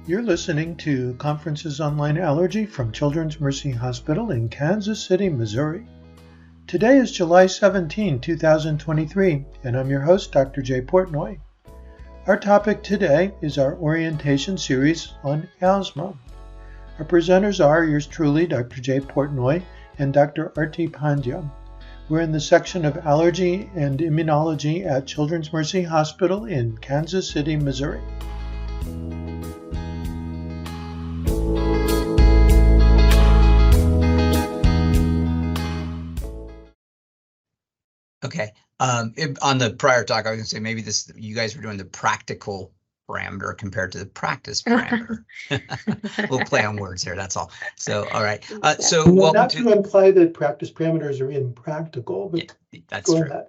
You're listening to Conferences Online Allergy from Children's Mercy Hospital in Kansas City, Missouri. Today is July 17, 2023, and I'm your host, Dr. J. Portnoy. Our topic today is our orientation series on asthma. Our presenters are yours truly, Dr. J. Portnoy and Dr. Aarti Pandya. We're in the section of Allergy and Immunology at Children's Mercy Hospital in Kansas City, Missouri. Okay. On the prior talk, I was going to say maybe you guys were doing the practical parameter compared to the practice parameter. We'll play on words here. That's all. So, all right. Not to imply that practice parameters are impractical, but yeah, that's true. Ahead.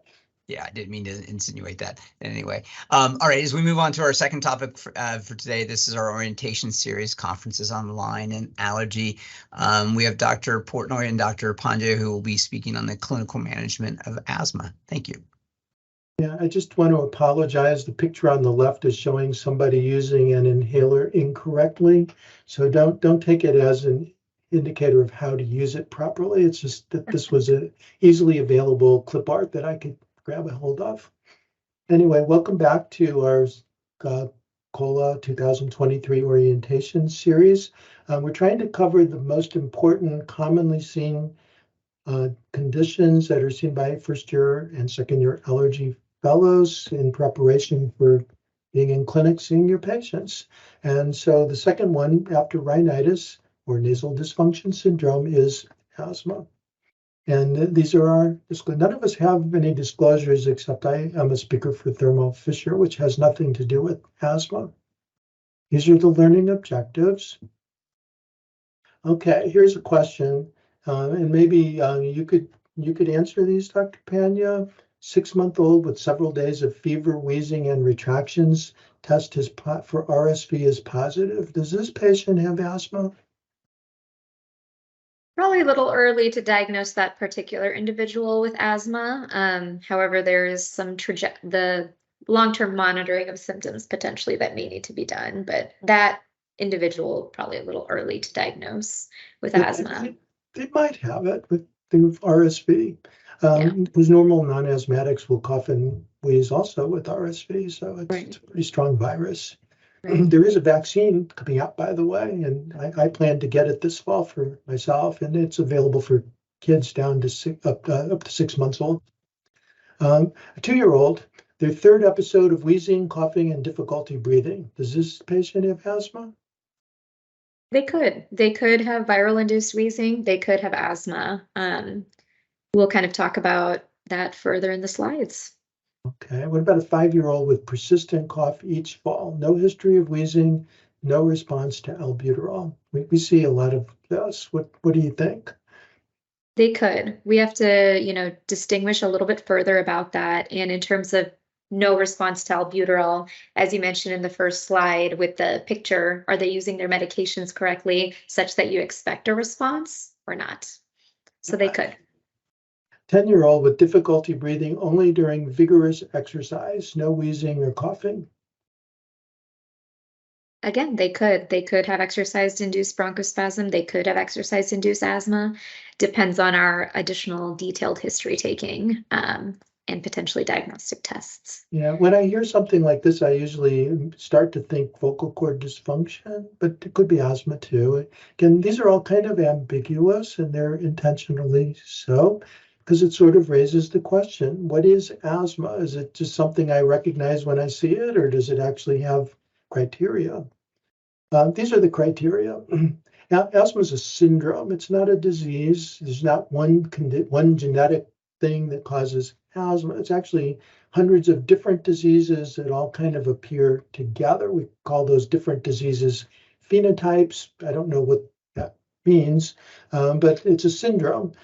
Yeah, I didn't mean to insinuate that anyway. All right, as we move on to our second topic for today, this is our orientation series, Conferences Online and Allergy. We have Dr. Portnoy and Dr. Pandya who will be speaking on the clinical management of asthma. Thank you. Yeah, I just want to apologize. The picture on the left is showing somebody using an inhaler incorrectly. So don't take it as an indicator of how to use it properly. It's just that this was an easily available clip art that I could grab a hold of. Anyway, welcome back to our COLA 2023 orientation series. We're trying to cover the most important commonly seen conditions that are seen by first-year and second-year allergy fellows in preparation for being in clinic seeing your patients. And so the second one after rhinitis or nasal dysfunction syndrome is asthma. And these are our disclosures. None of us have any disclosures except I am a speaker for Thermo Fisher, which has nothing to do with asthma. These are the learning objectives. Okay, here's a question, and maybe you could answer these, Dr. Pandya. 6-month-old with several days of fever, wheezing, and retractions. Test for RSV is positive. Does this patient have asthma? Probably a little early to diagnose that particular individual with asthma. However, there is some the long-term monitoring of symptoms potentially that may need to be done, but that individual probably a little early to diagnose with asthma. They might have it with RSV. Because normal non-asthmatics will cough and wheeze also with RSV, so it's a pretty strong virus. Right. There is a vaccine coming out, by the way, and I plan to get it this fall for myself, and it's available for kids down to up to 6 months old. A 2-year-old, their third episode of wheezing, coughing, and difficulty breathing. Does this patient have asthma? They could have viral-induced wheezing. They could have asthma. We'll kind of talk about that further in the slides. Okay, what about a 5-year-old with persistent cough each fall? No history of wheezing, no response to albuterol. We see a lot of this. What do you think? They could. We have to, distinguish a little bit further about that. And in terms of no response to albuterol, as you mentioned in the first slide with the picture, are they using their medications correctly such that you expect a response or not? So they could. 10-year-old with difficulty breathing only during vigorous exercise, no wheezing or coughing. Again, they could have exercise-induced bronchospasm. They could have exercise-induced asthma. Depends on our additional detailed history taking and potentially diagnostic tests. Yeah, when I hear something like this, I usually start to think vocal cord dysfunction, but it could be asthma too. Again, these are all kind of ambiguous, and they're intentionally so. Because it sort of raises the question, what is asthma? Is it just something I recognize when I see it, or does it actually have criteria? These are the criteria. Asthma is a syndrome. It's not a disease. There's not one genetic thing that causes asthma. It's actually hundreds of different diseases that all kind of appear together. We call those different diseases phenotypes. I don't know what that means, but it's a syndrome.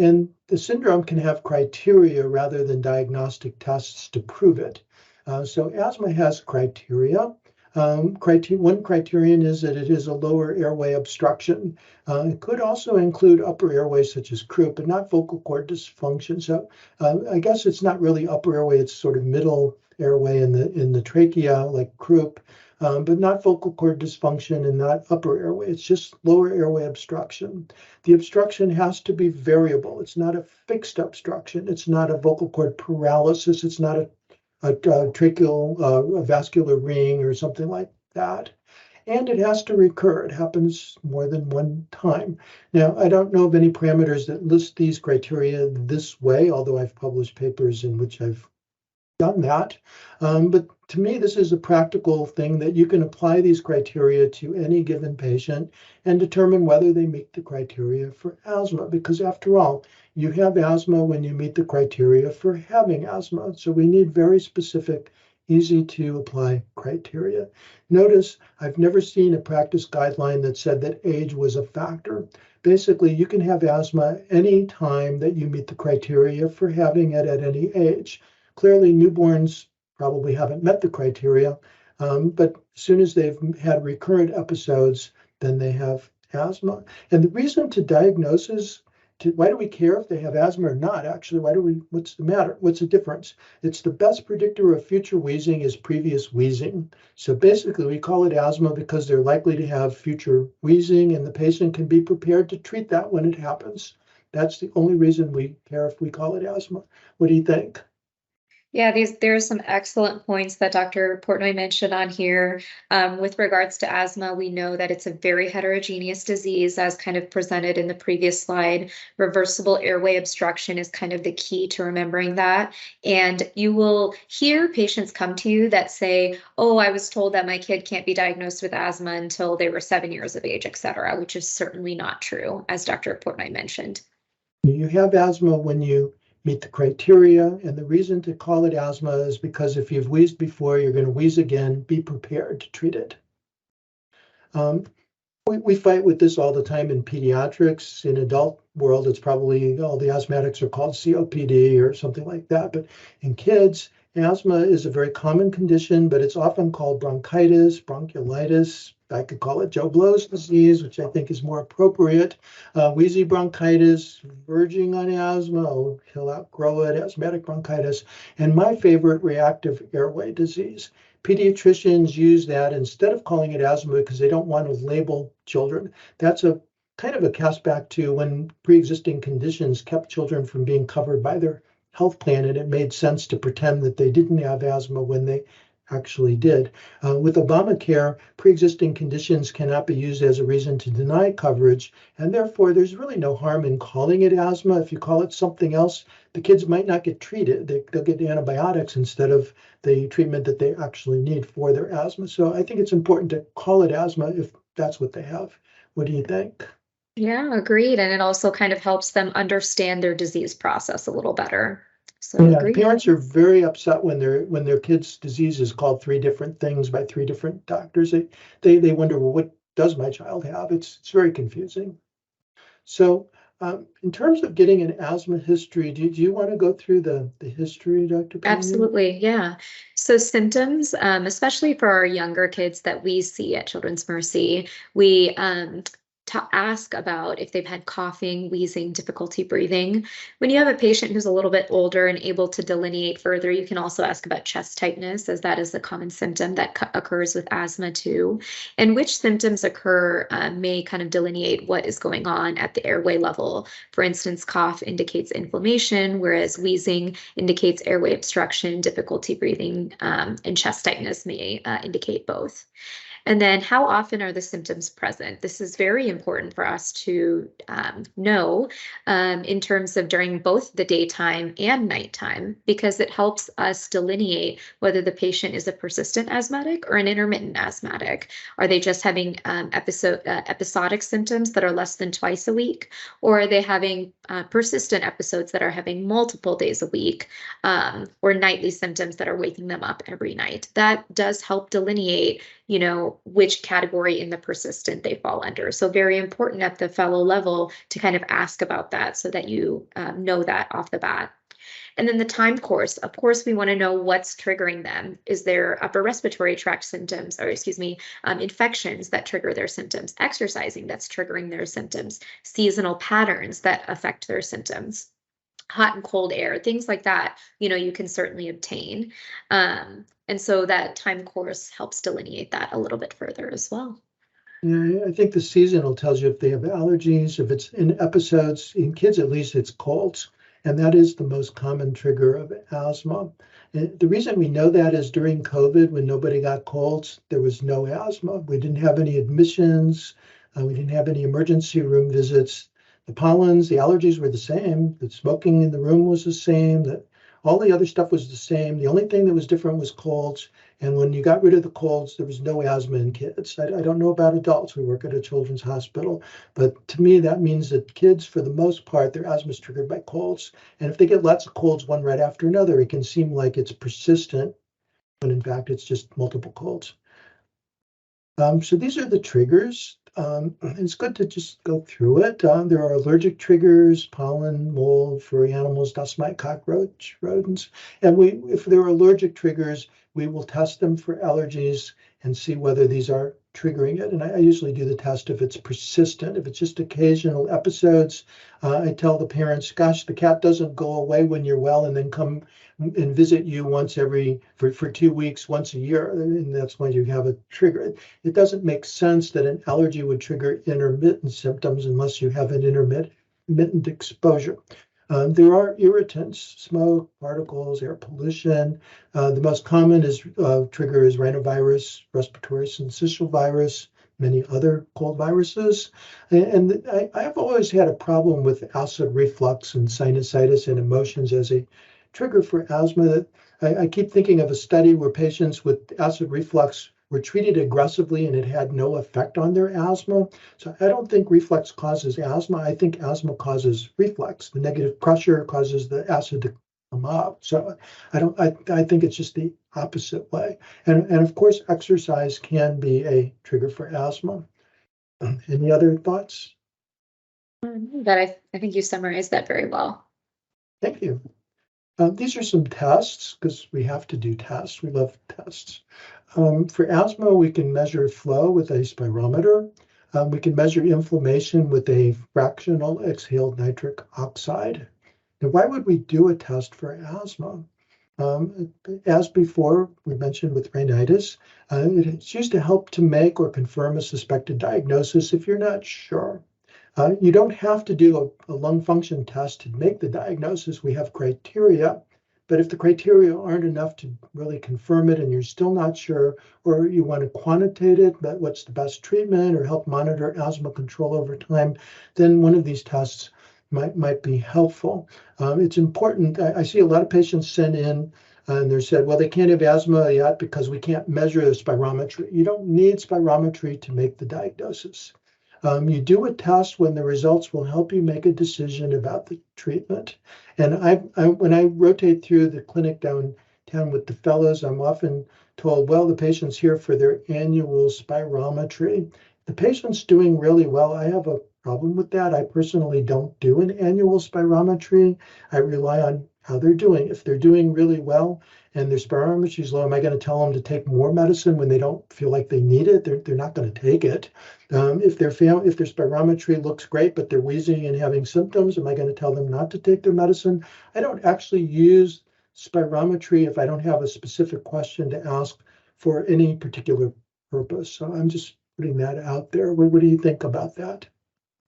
And the syndrome can have criteria rather than diagnostic tests to prove it. So asthma has criteria. One criterion is that it is a lower airway obstruction. It could also include upper airway such as croup, but not vocal cord dysfunction. So I guess it's not really upper airway, it's sort of middle airway in the trachea like croup. but not vocal cord dysfunction and not upper airway. It's just lower airway obstruction. The obstruction has to be variable. It's not a fixed obstruction. It's not a vocal cord paralysis. It's not a tracheal vascular ring or something like that. And it has to recur. It happens more than one time. Now, I don't know of any parameters that list these criteria this way, although I've published papers in which I've done that. But to me, this is a practical thing that you can apply these criteria to any given patient and determine whether they meet the criteria for asthma. Because after all, you have asthma when you meet the criteria for having asthma. So we need very specific, easy to apply criteria. Notice I've never seen a practice guideline that said that age was a factor. Basically, you can have asthma any time that you meet the criteria for having it at any age. Clearly, newborns probably haven't met the criteria, but as soon as they've had recurrent episodes, then they have asthma. And the reason to diagnose is, why do we care if they have asthma or not? Actually, what's the matter? What's the difference? It's the best predictor of future wheezing is previous wheezing. So basically, we call it asthma because they're likely to have future wheezing, and the patient can be prepared to treat that when it happens. That's the only reason we care if we call it asthma. What do you think? Yeah, there's some excellent points that Dr. Portnoy mentioned on here. With regards to asthma, we know that it's a very heterogeneous disease, as kind of presented in the previous slide. Reversible airway obstruction is kind of the key to remembering that. And you will hear patients come to you that say, oh, I was told that my kid can't be diagnosed with asthma until they were 7 years of age, et cetera, which is certainly not true, as Dr. Portnoy mentioned. You have asthma when you meet the criteria, and the reason to call it asthma is because if you've wheezed before, you're going to wheeze again. Be prepared to treat it. We fight with this all the time in pediatrics. In adult world, it's probably all the asthmatics are called COPD or something like that. But in kids, asthma is a very common condition, but it's often called bronchitis, bronchiolitis. I could call it Joe Blow's disease, which I think is more appropriate. Wheezy bronchitis, verging on asthma. Oh, he'll outgrow it, asthmatic bronchitis. And my favorite, reactive airway disease. Pediatricians use that instead of calling it asthma because they don't want to label children. That's a kind of a cast back to when pre-existing conditions kept children from being covered by their health plan, and it made sense to pretend that they didn't have asthma when they actually did. With Obamacare, pre-existing conditions cannot be used as a reason to deny coverage, and therefore there's really no harm in calling it asthma. If you call it something else, the kids might not get treated. They'll get antibiotics instead of the treatment that they actually need for their asthma. So I think it's important to call it asthma if that's what they have. What do you think? Yeah, agreed. And it also kind of helps them understand their disease process a little better. So Yeah, agreed. parents are very upset when their kid's disease is called 3 different things by 3 different doctors. They wonder, well, what does my child have? It's very confusing. So in terms of getting an asthma history, do you want to go through the history, Dr. Pandya? Absolutely, yeah. So symptoms, especially for our younger kids that we see at Children's Mercy, we ask about if they've had coughing, wheezing, difficulty breathing. When you have a patient who's a little bit older and able to delineate further, you can also ask about chest tightness, as that is a common symptom that occurs with asthma too. And which symptoms occur may kind of delineate what is going on at the airway level. For instance, cough indicates inflammation, whereas wheezing indicates airway obstruction, difficulty breathing, and chest tightness may indicate both. And then how often are the symptoms present? This is very important for us to know in terms of during both the daytime and nighttime, because it helps us delineate whether the patient is a persistent asthmatic or an intermittent asthmatic. Are they just having episodic symptoms that are less than twice a week, or are they having persistent episodes that are having multiple days a week, or nightly symptoms that are waking them up every night? That does help delineate, you know, which category in the persistent they fall under. So very important at the fellow level to kind of ask about that so that you know that off the bat. And then the time course, of course, we want to know what's triggering them. Is there upper respiratory tract symptoms, or infections that trigger their symptoms, exercising that's triggering their symptoms, seasonal patterns that affect their symptoms. hot and cold air, things like that, you can certainly obtain. And so that time course helps delineate that a little bit further as well. Yeah, I think the seasonal tells you if they have allergies, if it's in episodes, in kids at least, it's colds. And that is the most common trigger of asthma. And the reason we know that is during COVID, when nobody got colds, there was no asthma. We didn't have any admissions. We didn't have any emergency room visits. The pollens, the allergies were the same. The smoking in the room was the same. That all the other stuff was the same. The only thing that was different was colds. And when you got rid of the colds, there was no asthma in kids. I don't know about adults. We work at a children's hospital. But to me, that means that kids, for the most part, their asthma is triggered by colds. And if they get lots of colds one right after another, it can seem like it's persistent, when in fact, it's just multiple colds. So these are the triggers. It's good to just go through it. There are allergic triggers: pollen, mold, furry animals, dust mite, cockroach, rodents. And if there are allergic triggers, we will test them for allergies and see whether these are triggering it. And I usually do the test if it's persistent. If it's just occasional episodes, I tell the parents, gosh, the cat doesn't go away when you're well and then come and visit you for 2 weeks, once a year, and that's why you have a trigger. It doesn't make sense that an allergy would trigger intermittent symptoms unless you have an intermittent exposure. There are irritants: smoke, particles, air pollution. The most common trigger is rhinovirus, respiratory syncytial virus, many other cold viruses. And I've always had a problem with acid reflux and sinusitis and emotions as a trigger for asthma. I keep thinking of a study where patients with acid reflux were treated aggressively and it had no effect on their asthma. So I don't think reflux causes asthma. I think asthma causes reflux. The negative pressure causes the acid to come up. So I think it's just the opposite way. And of course, exercise can be a trigger for asthma. Any other thoughts? But I think you summarized that very well. Thank you. These are some tests, because we have to do tests. We love tests. For asthma, we can measure flow with a spirometer. We can measure inflammation with a fractional exhaled nitric oxide. Now, why would we do a test for asthma? As before, we mentioned with rhinitis, it's used to help to make or confirm a suspected diagnosis if you're not sure. You don't have to do a lung function test to make the diagnosis. We have criteria, but if the criteria aren't enough to really confirm it and you're still not sure, or you want to quantitate it, but what's the best treatment or help monitor asthma control over time, then one of these tests might be helpful. It's important. I see a lot of patients send in and they're said, well, they can't have asthma yet because we can't measure the spirometry. You don't need spirometry to make the diagnosis. You do a test when the results will help you make a decision about the treatment. And when I rotate through the clinic downtown with the fellows, I'm often told, well, the patient's here for their annual spirometry. The patient's doing really well. I have a problem with that. I personally don't do an annual spirometry. I rely on how they're doing. If they're doing really well and their spirometry is low, am I going to tell them to take more medicine when they don't feel like they need it? They're not going to take it. If their spirometry looks great, but they're wheezing and having symptoms, am I going to tell them not to take their medicine? I don't actually use spirometry if I don't have a specific question to ask for any particular purpose. So I'm just putting that out there. What do you think about that?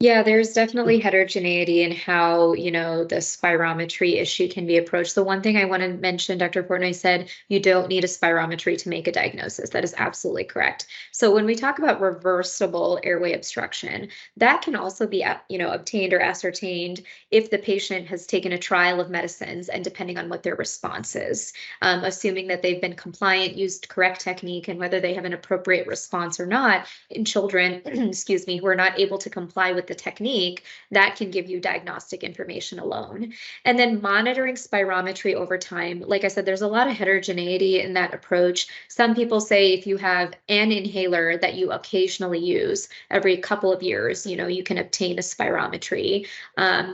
Yeah, there's definitely heterogeneity in how, the spirometry issue can be approached. The one thing I want to mention, Dr. Portnoy said, you don't need a spirometry to make a diagnosis. That is absolutely correct. So when we talk about reversible airway obstruction, that can also be, obtained or ascertained if the patient has taken a trial of medicines and depending on what their response is, assuming that they've been compliant, used correct technique, and whether they have an appropriate response or not. In children, excuse me, who are not able to comply with the technique, that can give you diagnostic information alone. And then monitoring spirometry over time, like I said, there's a lot of heterogeneity in that approach. Some people say if you have an inhaler that you occasionally use every couple of years, you can obtain a spirometry,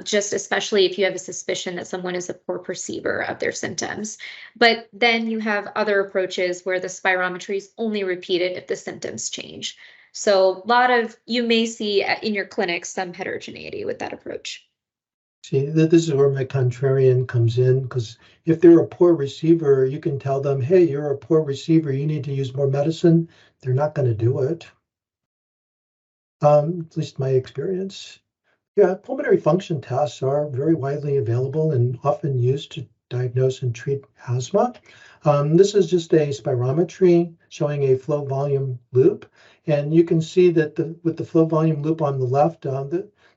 just especially if you have a suspicion that someone is a poor perceiver of their symptoms. But then you have other approaches where the spirometry is only repeated if the symptoms change. So you may see in your clinic some heterogeneity with that approach. See, this is where my contrarian comes in, because if they're a poor receiver, you can tell them, hey, you're a poor receiver, you need to use more medicine. They're not going to do it. At least my experience. Yeah, pulmonary function tests are very widely available and often used to diagnose and treat asthma. This is just a spirometry showing a flow volume loop. And you can see that with the flow volume loop on the left,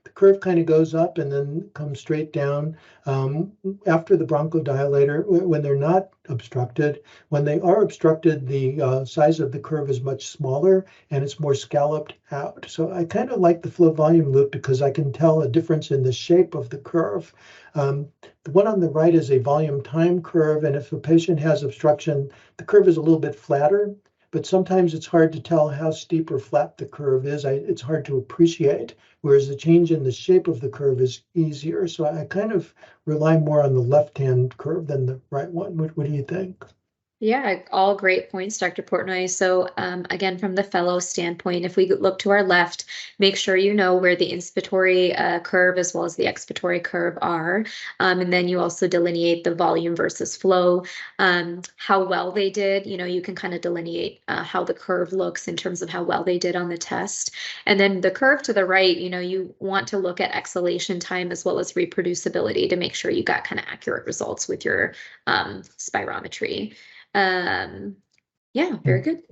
the curve kind of goes up and then comes straight down after the bronchodilator when they're not obstructed. When they are obstructed, the size of the curve is much smaller and it's more scalloped out. So I kind of like the flow volume loop because I can tell a difference in the shape of the curve. The one on the right is a volume time curve, and if a patient has obstruction, the curve is a little bit flatter, but sometimes it's hard to tell how steep or flat the curve is. It's hard to appreciate, whereas the change in the shape of the curve is easier. So I kind of rely more on the left-hand curve than the right one. What do you think? Yeah, all great points, Dr. Portnoy. So again, from the fellow standpoint, if we look to our left, make sure you know where the inspiratory curve as well as the expiratory curve are. And then you also delineate the volume versus flow, how well they did. You can kind of delineate how the curve looks in terms of how well they did on the test. And then the curve to the right, you want to look at exhalation time as well as reproducibility to make sure you got kind of accurate results with your spirometry. Yeah, very good.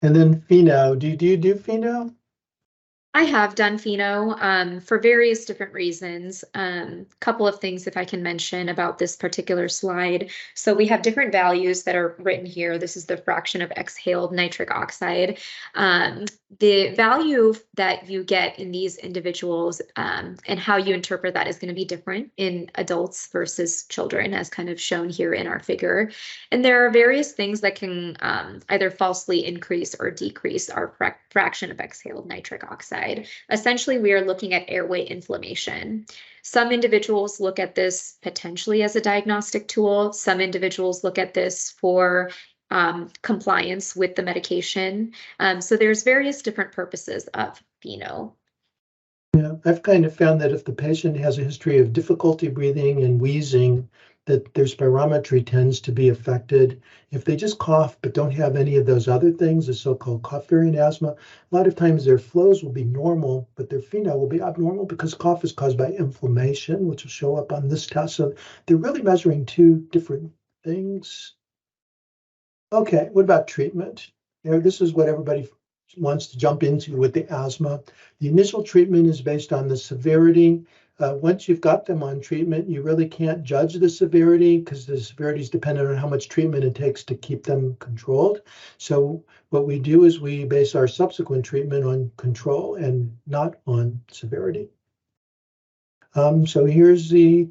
And then pheno, do you do pheno? I have done pheno for various different reasons. Couple of things, if I can mention about this particular slide. So we have different values that are written here. This is the fraction of exhaled nitric oxide. The value that you get in these individuals and how you interpret that is going to be different in adults versus children, as kind of shown here in our figure. And there are various things that can either falsely increase or decrease our fraction of exhaled nitric oxide. Essentially, we are looking at airway inflammation. Some individuals look at this potentially as a diagnostic tool. Some individuals look at this for compliance with the medication. So there's various different purposes of pheno. Yeah, I've kind of found that if the patient has a history of difficulty breathing and wheezing, that their spirometry tends to be affected. If they just cough but don't have any of those other things, the so-called cough variant asthma, a lot of times their flows will be normal, but their pheno will be abnormal because cough is caused by inflammation, which will show up on this test. So they're really measuring two different things. Okay, what about treatment? This is what everybody wants to jump into with the asthma. The initial treatment is based on the severity. Once you've got them on treatment, you really can't judge the severity because the severity is dependent on how much treatment it takes to keep them controlled. So what we do is we base our subsequent treatment on control and not on severity. So here's the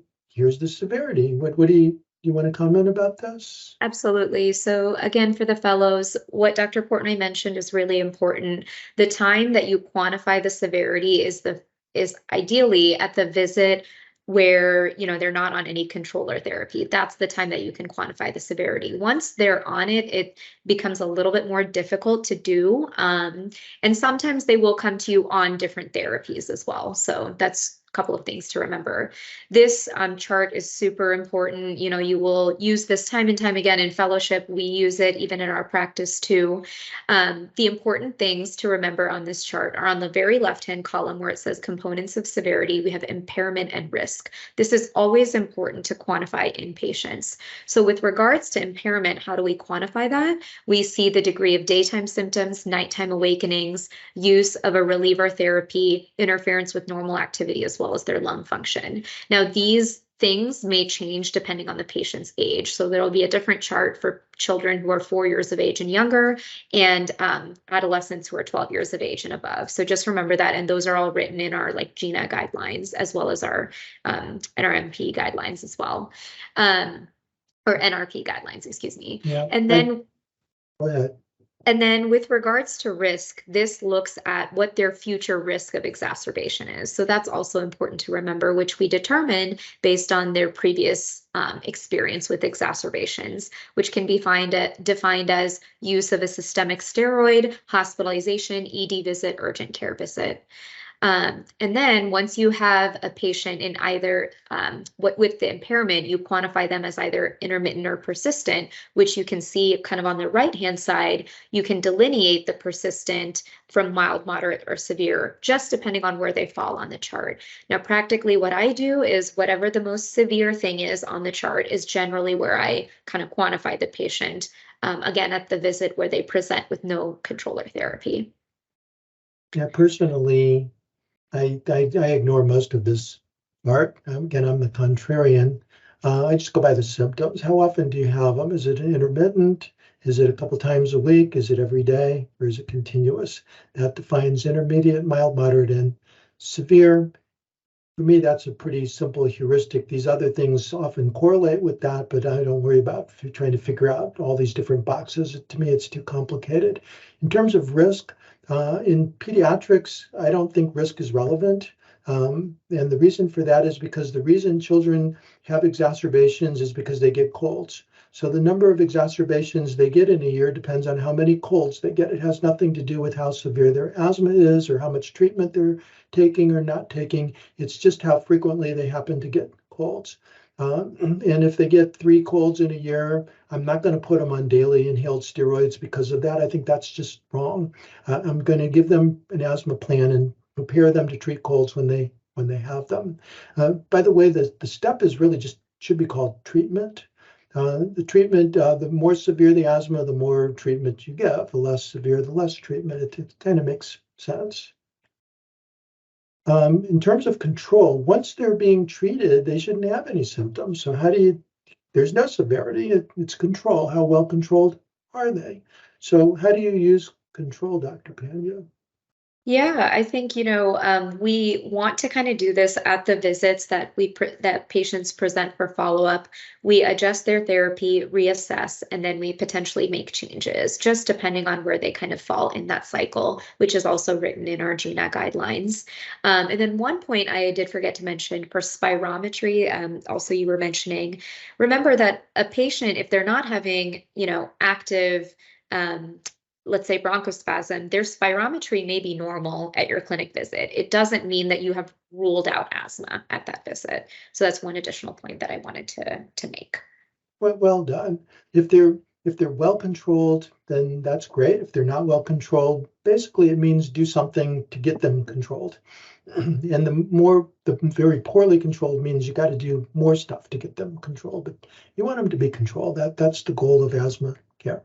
severity. What do you want to comment about this? Absolutely. So again, for the fellows, what Dr. Portnoy mentioned is really important. The time that you quantify the severity is ideally at the visit where they're not on any controller therapy. That's the time that you can quantify the severity. Once they're on it, it becomes a little bit more difficult to do. And sometimes they will come to you on different therapies as well. So that's couple of things to remember. This chart is super important. You will use this time and time again in fellowship. We use it even in our practice too. The important things to remember on this chart are on the very left-hand column where it says components of severity. We have impairment and risk. This is always important to quantify in patients. So with regards to impairment, how do we quantify that? We see the degree of daytime symptoms, nighttime awakenings, use of a reliever therapy, interference with normal activity as well as their lung function. Now, these things may change depending on the patient's age. So there will be a different chart for children who are 4 years of age and younger, and adolescents who are 12 years of age and above. So just remember that, and those are all written in our GINA guidelines as well as our NRMP guidelines as well, or NRP guidelines, excuse me. Yeah. And then go ahead. And then with regards to risk, this looks at what their future risk of exacerbation is. So that's also important to remember, which we determine based on their previous experience with exacerbations, which can be defined as use of a systemic steroid, hospitalization, ED visit, urgent care visit. And then once you have a patient in either with the impairment, you quantify them as either intermittent or persistent, which you can see kind of on the right-hand side. You can delineate the persistent from mild, moderate, or severe, just depending on where they fall on the chart. Now, practically what I do is whatever the most severe thing is on the chart is generally where I kind of quantify the patient, again, at the visit where they present with no controller therapy. Yeah, personally, I ignore most of this part. Again, I'm the contrarian. I just go by the symptoms. How often do you have them? Is it intermittent? Is it a couple times a week? Is it every day? Or is it continuous? That defines intermediate, mild, moderate, and severe. For me, that's a pretty simple heuristic. These other things often correlate with that, but I don't worry about trying to figure out all these different boxes. To me, it's too complicated. In terms of risk, in pediatrics, I don't think risk is relevant. And the reason for that is because the reason children have exacerbations is because they get colds. So the number of exacerbations they get in a year depends on how many colds they get. It has nothing to do with how severe their asthma is or how much treatment they're taking or not taking. It's just how frequently they happen to get colds. And if they get 3 colds in a year, I'm not going to put them on daily inhaled steroids because of that. I think that's just wrong. I'm going to give them an asthma plan and prepare them to treat colds when they have them. By the way, the step is really just should be called treatment. The treatment, the more severe the asthma, the more treatment you give. The less severe, the less treatment. It kind of makes sense. In terms of control, once they're being treated, they shouldn't have any symptoms. So there's no severity, it's control. How well controlled are they? So how do you use control, Dr. Pandya? Yeah, I think, we want to kind of do this at the visits that that patients present for follow-up. We adjust their therapy, reassess, and then we potentially make changes, just depending on where they kind of fall in that cycle, which is also written in our GINA guidelines. And then one point I did forget to mention for spirometry, also you were mentioning, remember that a patient, if they're not having, active let's say bronchospasm, their spirometry may be normal at your clinic visit. It doesn't mean that you have ruled out asthma at that visit. So that's one additional point that I wanted to make. Well done. If they're well controlled, then that's great. If they're not well controlled, basically it means do something to get them controlled. And the very poorly controlled means you got to do more stuff to get them controlled. But you want them to be controlled. That's the goal of asthma care.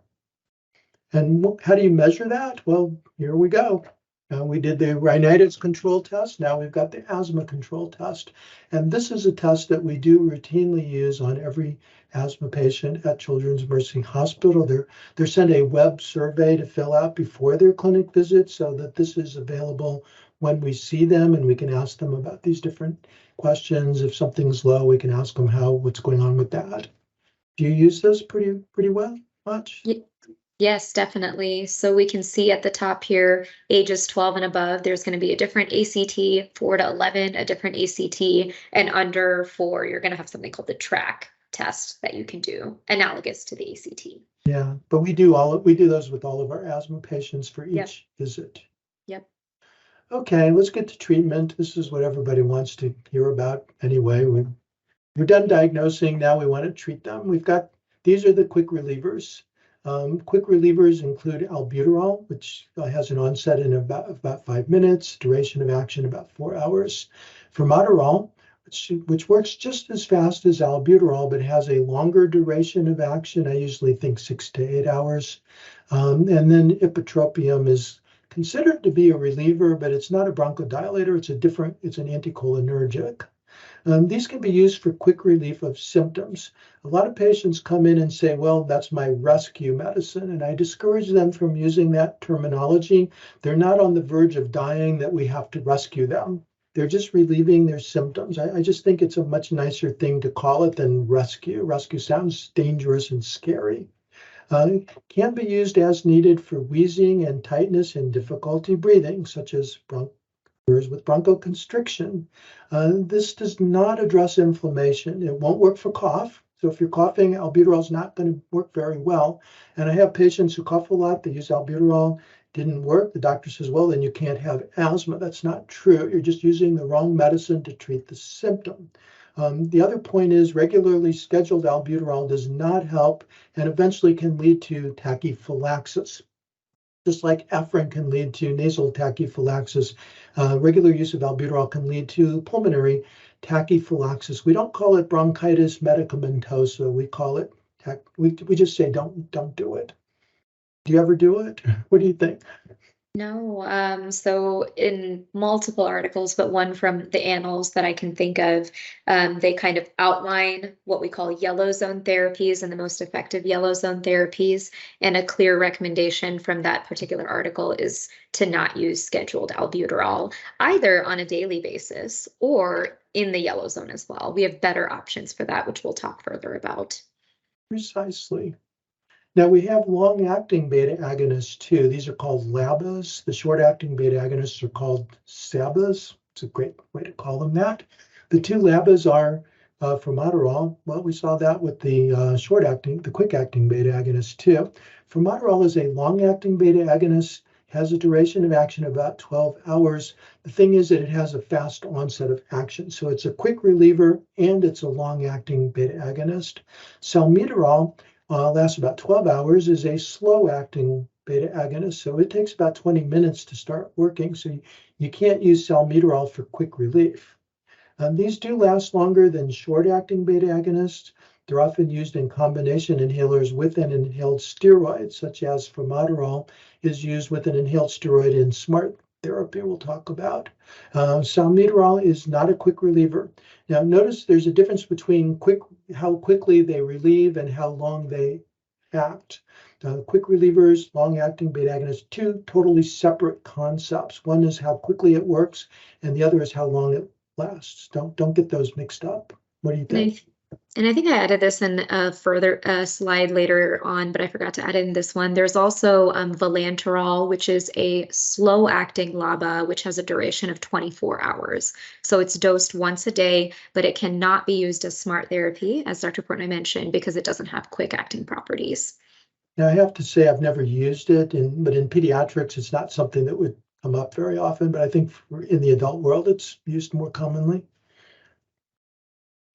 And how do you measure that? Well, here we go. We did the rhinitis control test. Now we've got the asthma control test. And this is a test that we do routinely use on every asthma patient at Children's Mercy Hospital. They're sent a web survey to fill out before their clinic visit so that this is available when we see them and we can ask them about these different questions. If something's low, we can ask them what's going on with that. Do you use this pretty well? Much? Yes, definitely. So we can see at the top here, ages 12 and above, there's going to be a different ACT, 4 to 11, a different ACT, and under 4, you're going to have something called the track test that you can do, analogous to the ACT. Yeah, but we do those with all of our asthma patients for each visit. Yep. Okay, let's get to treatment. This is what everybody wants to hear about anyway. We're done diagnosing. Now we want to treat them. These are the quick relievers. Quick relievers include albuterol, which has an onset in about 5 minutes, duration of action about 4 hours. Formoterol, which works just as fast as albuterol, but has a longer duration of action. I usually think 6 to 8 hours. And then ipratropium is considered to be a reliever, but it's not a bronchodilator. It's an anticholinergic. These can be used for quick relief of symptoms. A lot of patients come in and say, well, that's my rescue medicine, and I discourage them from using that terminology. They're not on the verge of dying that we have to rescue them. They're just relieving their symptoms. I just think it's a much nicer thing to call it than rescue. Rescue sounds dangerous and scary. Can be used as needed for wheezing and tightness and difficulty breathing, such as with bronchoconstriction. This does not address inflammation. It won't work for cough. So if you're coughing, albuterol is not going to work very well. And I have patients who cough a lot. They use albuterol. didn't work, the doctor says, well, then you can't have asthma. That's not true. You're just using the wrong medicine to treat the symptom. The other point is regularly scheduled albuterol does not help and eventually can lead to tachyphylaxis. Just like Afrin can lead to nasal tachyphylaxis, regular use of albuterol can lead to pulmonary tachyphylaxis. We don't call it bronchitis medicamentosa. We call it, we just say don't do it. Do you ever do it? What do you think? No, so in multiple articles, but one from the annals that I can think of, they kind of outline what we call yellow zone therapies and the most effective yellow zone therapies. And a clear recommendation from that particular article is to not use scheduled albuterol, either on a daily basis or in the yellow zone as well. We have better options for that, which we'll talk further about. Precisely. Now we have long-acting beta agonists too. These are called LABAs. The short-acting beta agonists are called SABAs. It's a great way to call them that. The two LABAs are formoterol. Well, we saw that with the short-acting, the quick-acting beta agonist too. Formoterol is a long-acting beta agonist, has a duration of action of about 12 hours. The thing is that it has a fast onset of action. So it's a quick reliever and it's a long-acting beta agonist. Salmeterol lasts about 12 hours, is a slow-acting beta agonist, so it takes about 20 minutes to start working, so you can't use salmeterol for quick relief. These do last longer than short-acting beta agonists. They're often used in combination inhalers with an inhaled steroid, such as formoterol is used with an inhaled steroid in SMART therapy we'll talk about. Salmeterol is not a quick reliever. Now notice there's a difference between how quickly they relieve and how long they act. Quick relievers, long-acting beta agonists, two totally separate concepts. One is how quickly it works, and the other is how long it lasts. Don't get those mixed up. What do you think? And I think I added this in a further slide later on, but I forgot to add in this one. There's also vilanterol, which is a slow-acting LABA, which has a duration of 24 hours. So it's dosed once a day, but it cannot be used as SMART therapy, as Dr. Portnoy mentioned, because it doesn't have quick-acting properties. Now, I have to say I've never used it, but in pediatrics, it's not something that would come up very often, but I think in the adult world, it's used more commonly.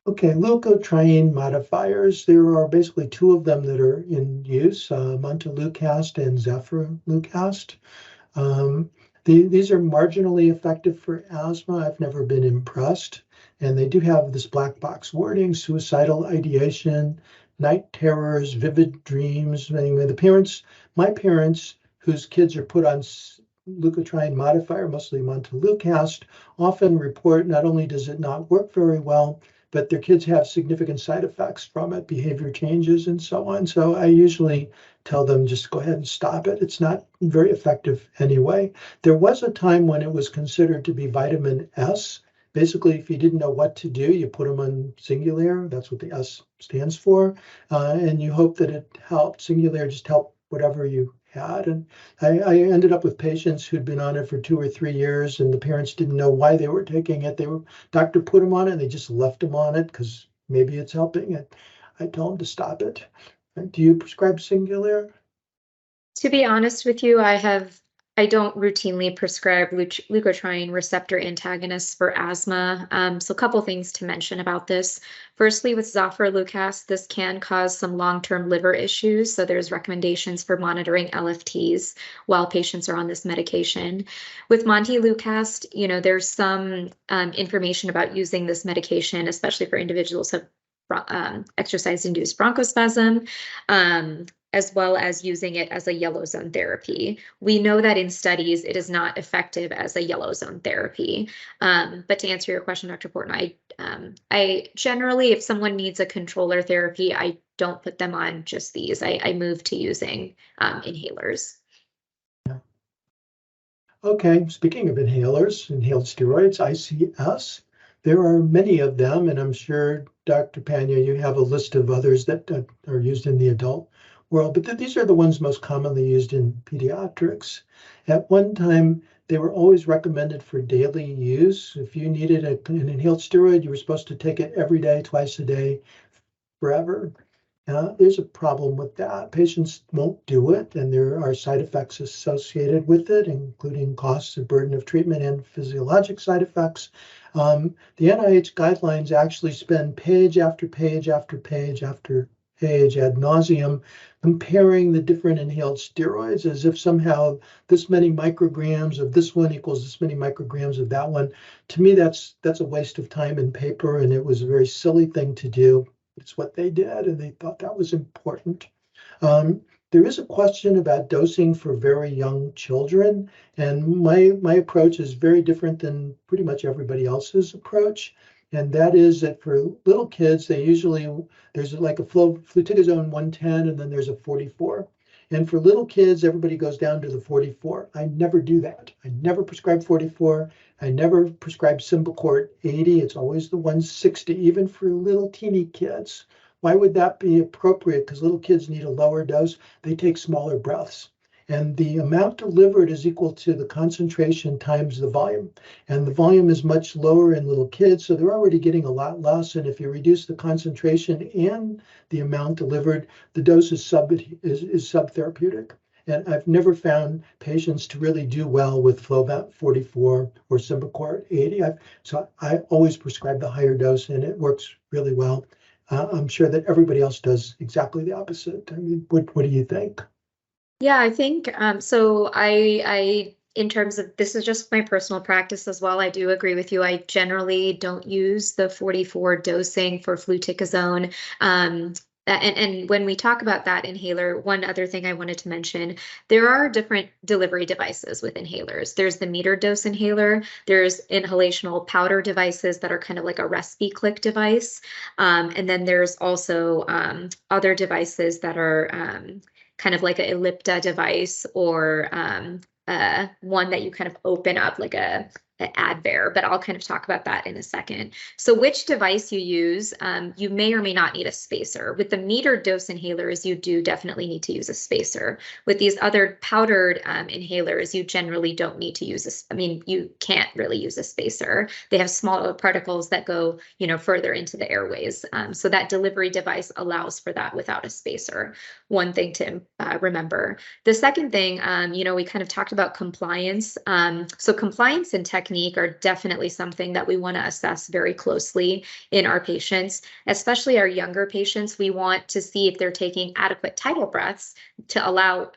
Okay, leukotriene modifiers. There are basically two of them that are in use, montelukast and zephyrlukast. These are marginally effective for asthma. I've never been impressed. And they do have this black box warning, suicidal ideation, night terrors, vivid dreams. Anyway, my parents, whose kids are put on leukotriene modifier, mostly montelukast, often report not only does it not work very well, but their kids have significant side effects from it, behavior changes and so on. So I usually tell them just go ahead and stop it. It's not very effective anyway. There was a time when it was considered to be vitamin S. Basically, if you didn't know what to do, you put them on Singulair. That's what the S stands for. And you hope that it helped. Singulair just helped whatever you had. And I ended up with patients who'd been on it for 2 or 3 years, and the parents didn't know why they were taking it. Doctor put them on it, and they just left them on it because maybe it's helping. And I told them to stop it. Do you prescribe Singulair? To be honest with you, I don't routinely prescribe leukotriene receptor antagonists for asthma. So a couple things to mention about this. Firstly, with zephyrlukast, this can cause some long-term liver issues. So there's recommendations for monitoring LFTs while patients are on this medication. With montelukast, there's some information about using this medication, especially for individuals who have exercise-induced bronchospasm. As well as using it as a yellow zone therapy. We know that in studies, it is not effective as a yellow zone therapy. But to answer your question, Dr. Portnoy, I generally, if someone needs a controller therapy, I don't put them on just these. I move to using inhalers. Yeah. Okay, speaking of inhalers, inhaled steroids, ICS, there are many of them, and I'm sure, Dr. Pandya, you have a list of others that are used in the adult world, but these are the ones most commonly used in pediatrics. At one time, they were always recommended for daily use. If you needed an inhaled steroid, you were supposed to take it every day, twice a day, forever. There's a problem with that. Patients won't do it, and there are side effects associated with it, including costs and burden of treatment and physiologic side effects. The NIH guidelines actually spend page after page after page after page ad nauseum comparing the different inhaled steroids as if somehow this many micrograms of this one equals this many micrograms of that one. To me, that's a waste of time and paper, and it was a very silly thing to do. It's what they did, and they thought that was important. There is a question about dosing for very young children, and my approach is very different than pretty much everybody else's approach. And that is that for little kids, there's like a fluticasone 110, and then there's a 44. And for little kids, everybody goes down to the 44. I never do that. I never prescribe 44. I never prescribe Symbicort 80. It's always the 160, even for little teeny kids. Why would that be appropriate? Because little kids need a lower dose. They take smaller breaths. And the amount delivered is equal to the concentration times the volume. And the volume is much lower in little kids, so they're already getting a lot less. And if you reduce the concentration and the amount delivered, the dose is subtherapeutic. And I've never found patients to really do well with Flovent 44 or Symbicort 80. So I always prescribe the higher dose, and it works really well. I'm sure that everybody else does exactly the opposite. I mean, what do you think? Yeah, I think so. I in terms of, this is just my personal practice as well, I do agree with you. I generally don't use the 44 dosing for fluticasone. And when we talk about that inhaler, one other thing I wanted to mention, there are different delivery devices with inhalers. There's the metered dose inhaler. There's inhalational powder devices that are kind of like a RespiClick device. And then there's also other devices that are kind of like an ellipta device, or one that you kind of open up like an Advair, but I'll kind of talk about that in a second. So which device you use, you may or may not need a spacer. With the metered dose inhalers, you do definitely need to use a spacer. With these other powdered inhalers, you generally don't need to use you can't really use a spacer. They have smaller particles that go, further into the airways. So that delivery device allows for that without a spacer. One thing to remember. The second thing, we kind of talked about compliance. So compliance and technique are definitely something that we want to assess very closely in our patients, especially our younger patients. We want to see if they're taking adequate tidal breaths to allow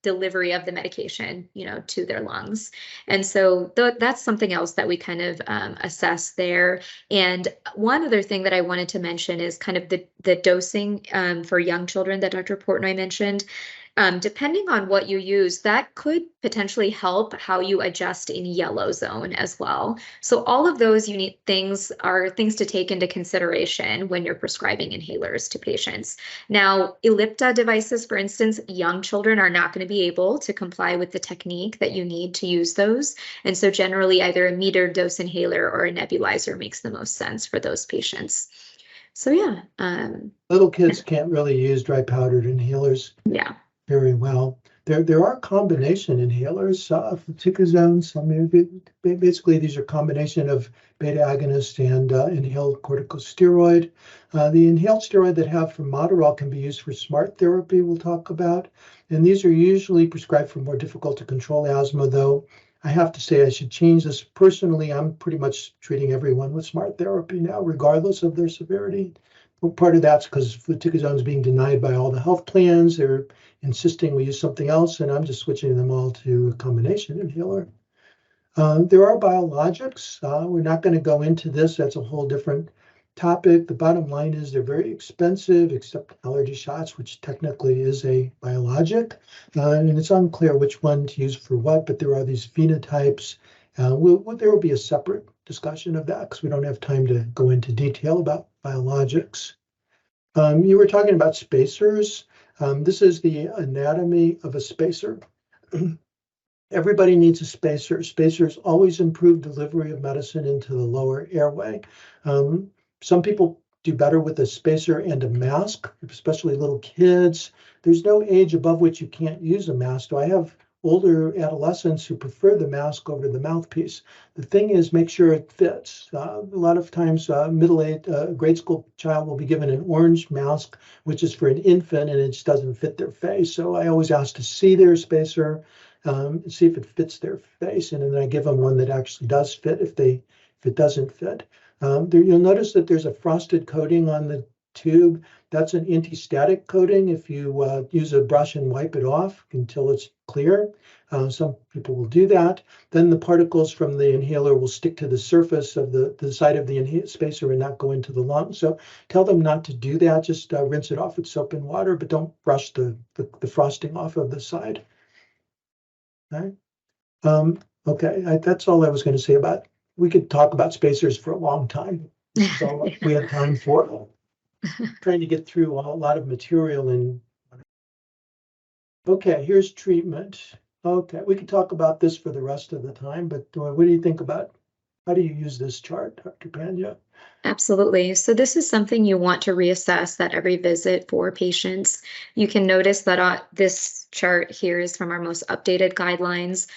delivery of the medication, to their lungs. And so that's something else that we kind of assess there. And one other thing that I wanted to mention is kind of the dosing for young children that Dr. Portnoy mentioned. Depending on what you use, that could potentially help how you adjust in yellow zone as well. So all of those unique things are things to take into consideration when you're prescribing inhalers to patients. Now, ellipta devices, for instance, young children are not going to be able to comply with the technique that you need to use those. And so generally either a metered dose inhaler or a nebulizer makes the most sense for those patients. So yeah. Little kids can't really use dry powdered inhalers. Yeah. Very well. There are combination inhalers, fluticasone. Basically these are combination of beta agonist and inhaled corticosteroid. The inhaled steroid that have formoterol can be used for smart therapy, we'll talk about. And these are usually prescribed for more difficult to control asthma, though I have to say I should change this. Personally, I'm pretty much treating everyone with smart therapy now, regardless of their severity. Part of that's because fluticasone is being denied by all the health plans. They're insisting we use something else, and I'm just switching them all to a combination inhaler. There are biologics. We're not going to go into this. That's a whole different topic. The bottom line is they're very expensive, except allergy shots, which technically is a biologic. And it's unclear which one to use for what, but there are these phenotypes. There will be a separate discussion of that because we don't have time to go into detail about biologics. You were talking about spacers. This is the anatomy of a spacer. Everybody needs a spacer. Spacers always improve delivery of medicine into the lower airway. Some people do better with a spacer and a mask, especially little kids. There's no age above which you can't use a mask. Do I have older adolescents who prefer the mask over the mouthpiece. The thing is, make sure it fits. A lot of times, middle-aged grade school child will be given an orange mask, which is for an infant, and it just doesn't fit their face. So I always ask to see their spacer, see if it fits their face, and then I give them one that actually does fit if it doesn't fit. You'll notice that there's a frosted coating on the tube. That's an anti-static coating. If you use a brush and wipe it off until it's clear, some people will do that. Then the particles from the inhaler will stick to the surface of the side of the spacer and not go into the lung. So tell them not to do that. Just rinse it off with soap and water, but don't brush the frosting off of the side. Okay. Okay, that's all I was going to say about. We could talk about spacers for a long time. This is all we have time for. Trying to get through a lot of material. And okay, here's treatment. Okay, we could talk about this for the rest of the time, but what do you think about, how do you use this chart, Dr. Pandya? Absolutely. So this is something you want to reassess at every visit for patients. You can notice that this chart here is from our most updated guidelines.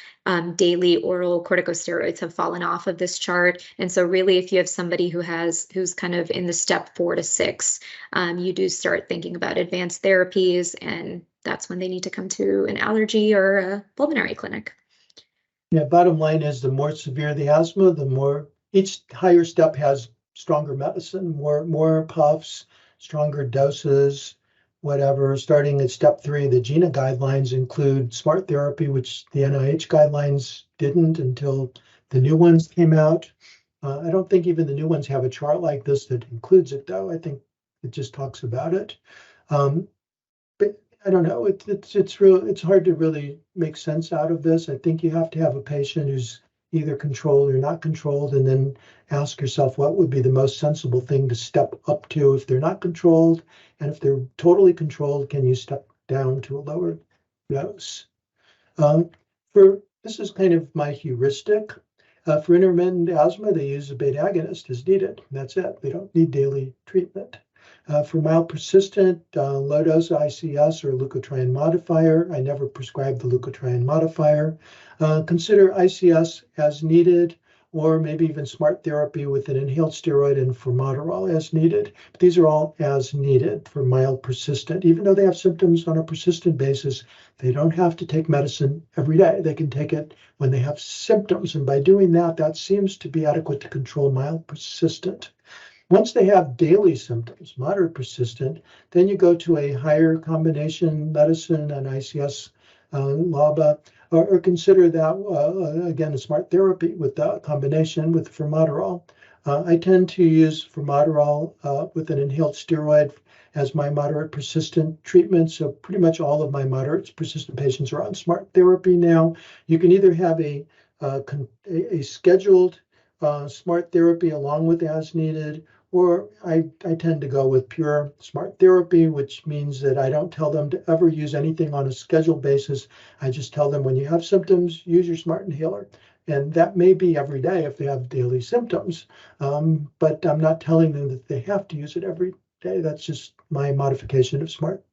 Daily oral corticosteroids have fallen off of this chart. And so really, if you have somebody who's kind of in the step 4 to 6, you do start thinking about advanced therapies, and that's when they need to come to an allergy or a pulmonary clinic. Yeah, bottom line is the more severe the asthma, the more each higher step has stronger medicine, more puffs, stronger doses, whatever. Starting at step 3, the GINA guidelines include smart therapy, which the NIH guidelines didn't until the new ones came out. I don't think even the new ones have a chart like this that includes it, though. I think it just talks about it. But I don't know. It's hard to really make sense out of this. I think you have to have a patient who's either controlled or not controlled, and then ask yourself what would be the most sensible thing to step up to if they're not controlled, and if they're totally controlled, can you step down to a lower dose? This is kind of my heuristic. For intermittent asthma, they use a beta agonist as needed. That's it. They don't need daily treatment. For mild persistent, low dose ICS or leukotriene modifier, I never prescribe the leukotriene modifier. Consider ICS as needed, or maybe even smart therapy with an inhaled steroid and formoterol as needed. But these are all as needed for mild persistent. Even though they have symptoms on a persistent basis, they don't have to take medicine every day. They can take it when they have symptoms. And by doing that, that seems to be adequate to control mild persistent. Once they have daily symptoms, moderate persistent, then you go to a higher combination medicine, an ICS, LABA, or consider that, again, a smart therapy with the combination with formoterol. I tend to use formoterol with an inhaled steroid as my moderate persistent treatment. So pretty much all of my moderate persistent patients are on smart therapy now. You can either have a scheduled smart therapy along with as needed, or I tend to go with pure smart therapy, which means that I don't tell them to ever use anything on a scheduled basis. I just tell them when you have symptoms, use your smart inhaler. And that may be every day if they have daily symptoms, but I'm not telling them that they have to use it every day. That's just my modification of smart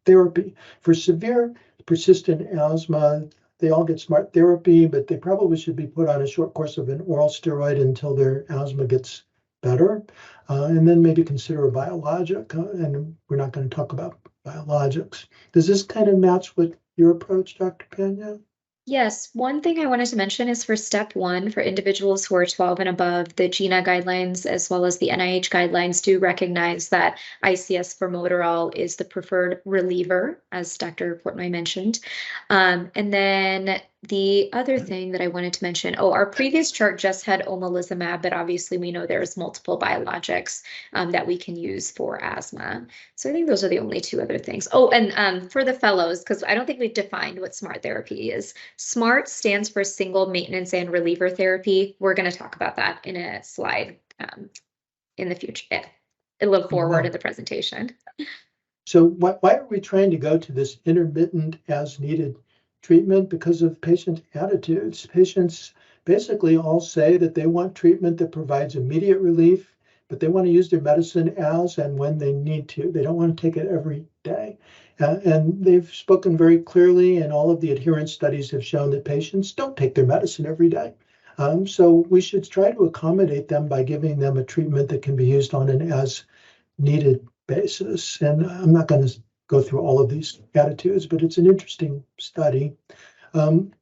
therapy. For severe persistent asthma, they all get smart therapy, but they probably should be put on a short course of an oral steroid until their asthma gets better, and then maybe consider a biologic, and we're not going to talk about biologics. Does this kind of match with your approach, Dr. Pandya? Yes, one thing I wanted to mention is for step 1, for individuals who are 12 and above, the GINA guidelines as well as the NIH guidelines do recognize that ICS formoterol is the preferred reliever, as Dr. Portnoy mentioned. And then the other thing that I wanted to mention, our previous chart just had omalizumab, but obviously we know there's multiple biologics that we can use for asthma. So I think those are the only 2 other things. And for the fellows, because I don't think we've defined what smart therapy is. SMART stands for single maintenance and reliever therapy. We're going to talk about that in a slide in the future, a little forward in the presentation. So why are we trying to go to this intermittent as needed treatment? Because of patient attitudes. Patients basically all say that they want treatment that provides immediate relief, but they want to use their medicine as and when they need to. They don't want to take it every day. And they've spoken very clearly, and all of the adherence studies have shown that patients don't take their medicine every day. So we should try to accommodate them by giving them a treatment that can be used on an as-needed basis. And I'm not going to go through all of these attitudes, but it's an interesting study.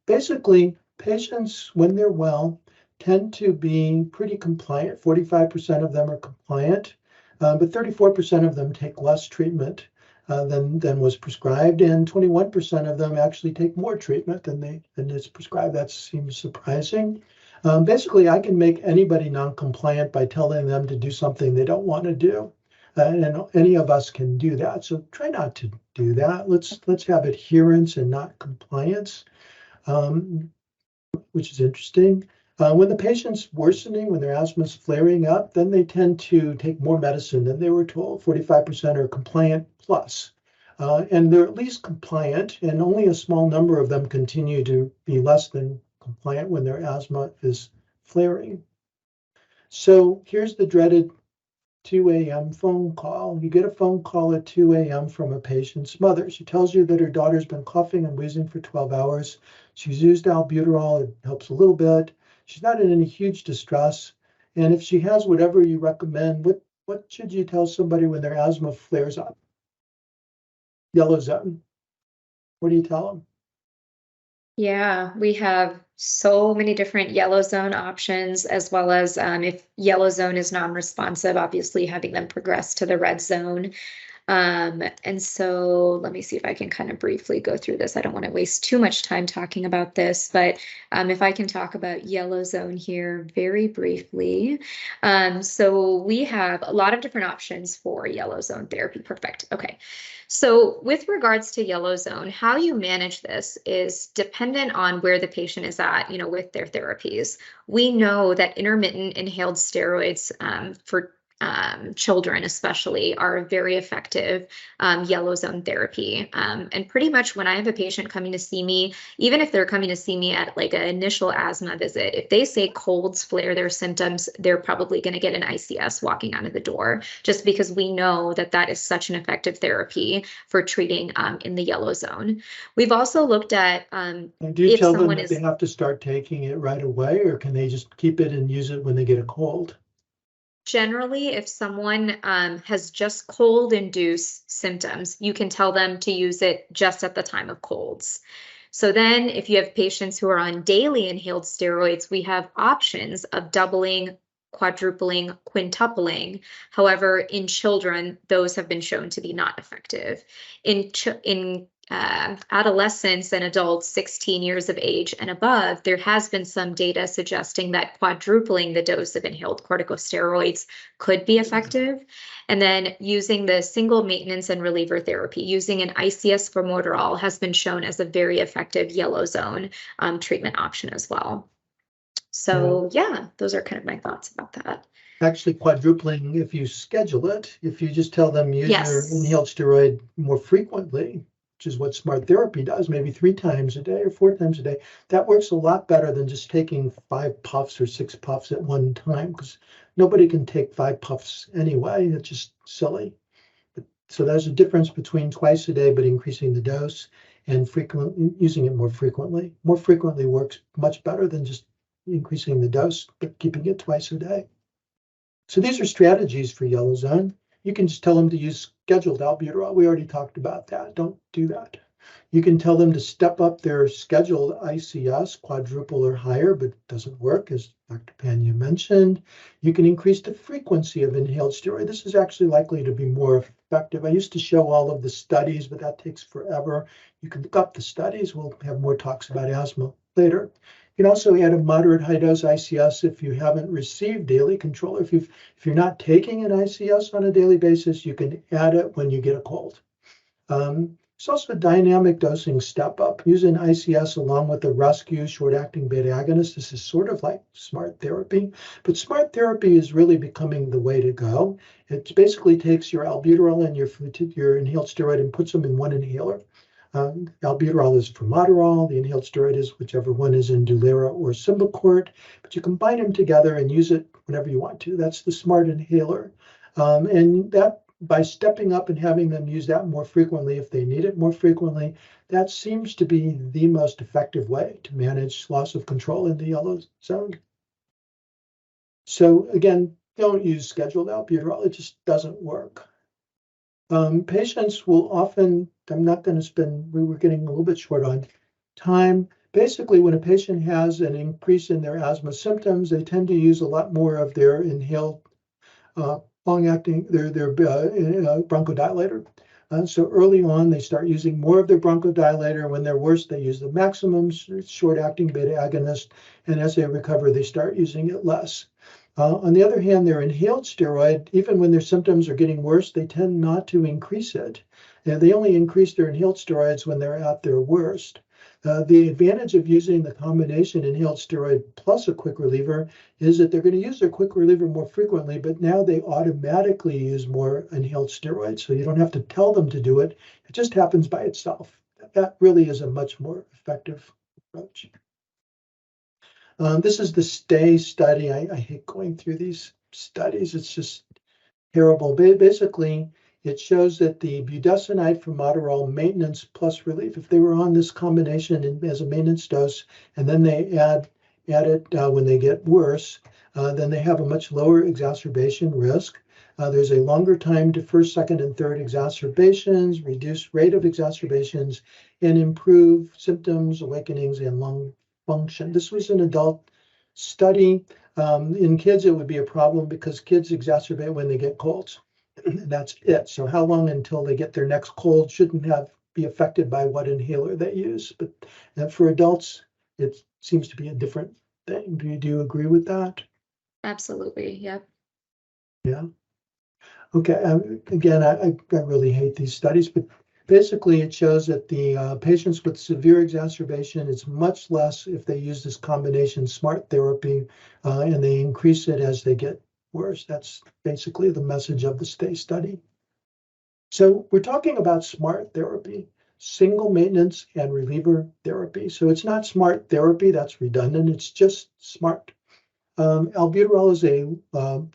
Basically, patients, when they're well, tend to be pretty compliant. 45% of them are compliant, but 34% of them take less treatment than was prescribed, and 21% of them actually take more treatment than is prescribed. That seems surprising. Basically, I can make anybody non-compliant by telling them to do something they don't want to do. And any of us can do that. So try not to do that. Let's have adherence and not compliance, which is interesting. When the patient's worsening, when their asthma's flaring up, then they tend to take more medicine than they were told. 45% are compliant plus. And they're at least compliant, and only a small number of them continue to be less than compliant when their asthma is flaring. So here's the dreaded 2 a.m. phone call. You get a phone call at 2 a.m. from a patient's mother. She tells you that her daughter's been coughing and wheezing for 12 hours. She's used albuterol. It helps a little bit. She's not in any huge distress. And if she has whatever you recommend, what should you tell somebody when their asthma flares up? Yellow zone. What do you tell them? Yeah, we have so many different yellow zone options, as well as if yellow zone is non-responsive, obviously having them progress to the red zone. And so let me see if I can kind of briefly go through this. I don't want to waste too much time talking about this, but if I can talk about yellow zone here very briefly. So we have a lot of different options for yellow zone therapy. Perfect. Okay. So with regards to yellow zone, how you manage this is dependent on where the patient is at, with their therapies. We know that intermittent inhaled steroids for children especially are very effective yellow zone therapy. And pretty much when I have a patient coming to see me, even if they're coming to see me at like an initial asthma visit, if they say colds flare their symptoms, they're probably going to get an ICS walking out of the door, just because we know that that is such an effective therapy for treating in the yellow zone. We've also looked at do you tell them that they have to start taking it right away, or can they just keep it and use it when they get a cold? Generally, if someone has just cold-induced symptoms, you can tell them to use it just at the time of colds. So then if you have patients who are on daily inhaled steroids, we have options of doubling, quadrupling, quintupling. However, in children, those have been shown to be not effective. In adolescents and adults 16 years of age and above, there has been some data suggesting that quadrupling the dose of inhaled corticosteroids could be effective. And then using the single maintenance and reliever therapy, using an ICS formoterol has been shown as a very effective yellow zone treatment option as well. So yeah, those are kind of my thoughts about that. Actually, quadrupling, if you schedule it, if you just tell them use your inhaled steroid more frequently, which is what smart therapy does, maybe 3 times a day or 4 times a day, that works a lot better than just taking 5 puffs or 6 puffs at one time, because nobody can take 5 puffs anyway. It's just silly. So there's a difference between twice a day, but increasing the dose, and using it more frequently. More frequently works much better than just increasing the dose, but keeping it twice a day. So these are strategies for yellow zone. You can just tell them to use scheduled albuterol. We already talked about that. Don't do that. You can tell them to step up their scheduled ICS, quadruple or higher, but it doesn't work, as Dr. Pandya mentioned. You can increase the frequency of inhaled steroid. This is actually likely to be more effective. I used to show all of the studies, but that takes forever. You can look up the studies. We'll have more talks about asthma later. You can also add a moderate high dose ICS if you haven't received daily control. If you're not taking an ICS on a daily basis, you can add it when you get a cold. There's also a dynamic dosing step up. Use an ICS along with a rescue short-acting beta agonist. This is sort of like smart therapy, but smart therapy is really becoming the way to go. It basically takes your albuterol and your inhaled steroid and puts them in one inhaler. Albuterol is formoterol. The inhaled steroid is whichever one is in Dulera or Symbicort, but you combine them together and use it whenever you want to. That's the smart inhaler. And that by stepping up and having them use that more frequently if they need it more frequently, that seems to be the most effective way to manage loss of control in the yellow zone. So again, don't use scheduled albuterol. It just doesn't work. Patients will often, I'm not going to spend, we were getting a little bit short on time. Basically, when a patient has an increase in their asthma symptoms, they tend to use a lot more of their inhaled long-acting, their bronchodilator. So early on, they start using more of their bronchodilator. When they're worse, they use the maximum short-acting beta agonist. And as they recover, they start using it less. On the other hand, their inhaled steroid, even when their symptoms are getting worse, they tend not to increase it. And they only increase their inhaled steroids when they're at their worst. The advantage of using the combination inhaled steroid plus a quick reliever is that they're going to use their quick reliever more frequently, but now they automatically use more inhaled steroids. So you don't have to tell them to do it. It just happens by itself. That really is a much more effective approach. This is the STAY study. I hate going through these studies. It's just terrible. Basically, it shows that the budesonide formoterol maintenance plus relief, if they were on this combination as a maintenance dose, and then they add it when they get worse, then they have a much lower exacerbation risk. There's a longer time to first, second, and third exacerbations, reduced rate of exacerbations, and improve symptoms, awakenings, and lung function. This was an adult study. In kids, it would be a problem because kids exacerbate when they get colds. That's it. So how long until they get their next cold shouldn't be affected by what inhaler they use. But for adults, it seems to be a different thing. Do you agree with that? Absolutely. Yep. Yeah. Okay. Again, I really hate these studies, but basically it shows that the patients with severe exacerbation, it's much less if they use this combination SMART therapy, and they increase it as they get worse. That's basically the message of the STAY study. So we're talking about SMART therapy, single maintenance and reliever therapy. So it's not SMART therapy, that's redundant, it's just SMART. Albuterol is